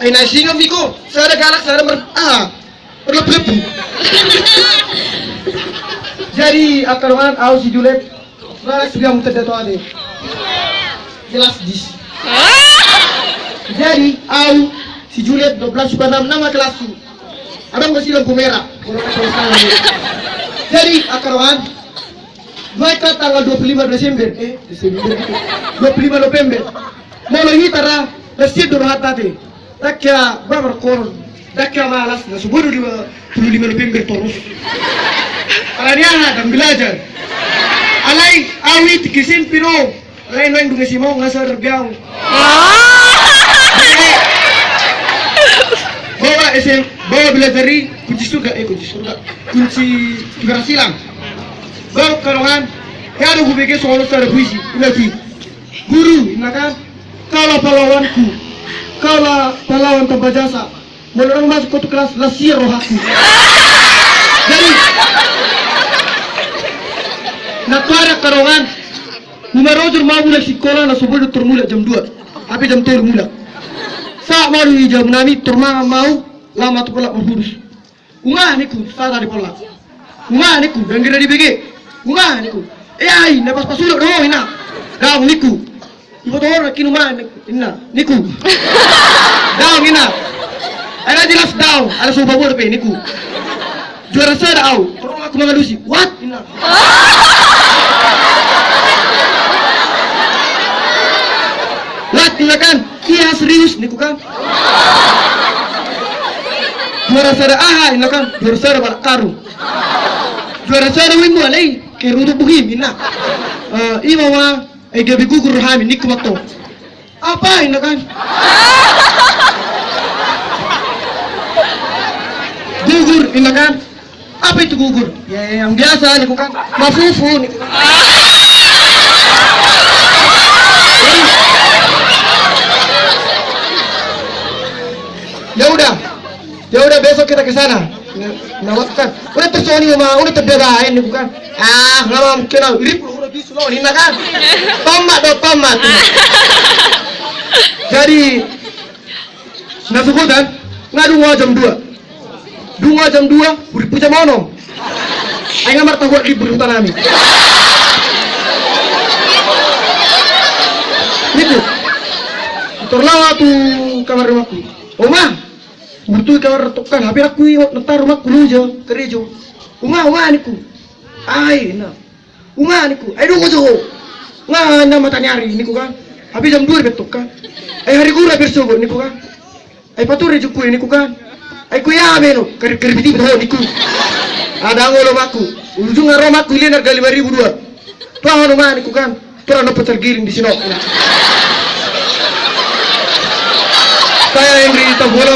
Ay naisingam Miko, saya ada galak, saya ada berlebu. Jadi akaruan au si Juliet, rara sudah muter dato ade. Jelas dis. Jadi au si Juliet 12 suka nama kelasku. Ada masih lampu merah. Jadi akaruan mereka tanggal 25 Desember, 25 November. Mau lagi tara nasi durhat tadi. Takya berapa koron, takya malas, nasi bodoh 25 November terus. Alanya dan belajar. Alai awi tikisin piro, lain dunga si mau ngasar biang. Bawa belajar kunci surga, kunci keberhasilan. Baru kalangan, ya ada hubungan soal secara puisi, lagi guru, kan? Kalau pahlawanku, kalau pahlawan tanpa jasa, menurut masuk ke kelas lasir rohaku. Jadi, nakwara kalangan, numerojur mau mulai sekolah na sebelum termulai jam 2, tapi jam 3 mulai. Saat mau jam 6 termang mau lama tu pula menghurus. Unga niku, saat tadi pola. Unga niku, dan kira di BG. Unga niku. Ai, lepas pasuluk doh ina. Daw niku. Ibu tuh orang kinu mana ina. Niku. Daw ina. Ada jelas daw, ada sobat bodoh pe niku. Juara saya daw. Terus aku mengadusi. What ina. What ina kan? Iya serius niku kan. Juara saya aha ina kan. Juara saya balak karung. Juara saya wing mulai. Kerudu buhim ina. Ima wa gabi gugur hami niku mato. Apa ina kan? Gugur ina kan? Apa itu gugur? Ya yang biasa niku kan. Mafufu niku kan. Ya udah besok kita ke sana. Nawatkan. Udah tersoni mah, udah terdagain niku kan. Lama mungkin irip udah bisu lawan hina kan. Pamat. Jadi nasubutan ngadu jam 2. Jam 2 udah puja mono. Aing ngamar tahu libur hutan kami. Niku. Terlawa tuh kamar rumahku. Oma, butuh kamar tukang hampir aku ntar rumahku lujo kerejo. Uma niku. Ai na. Uma niku. Ai dungo jo. Ngana mata nyari niku kan. Habis jam 2 betok kan. Ai hari gura bersogo niku kan. Ai paturi juku niku kan. Ai ku ya meno keribiti betul niku. Ada ngolo maku. Ujung ngaromaku ini harga 5.002. Tuh anu mah niku kan. Tuh anu tergiring di sini. Saya yang berita bola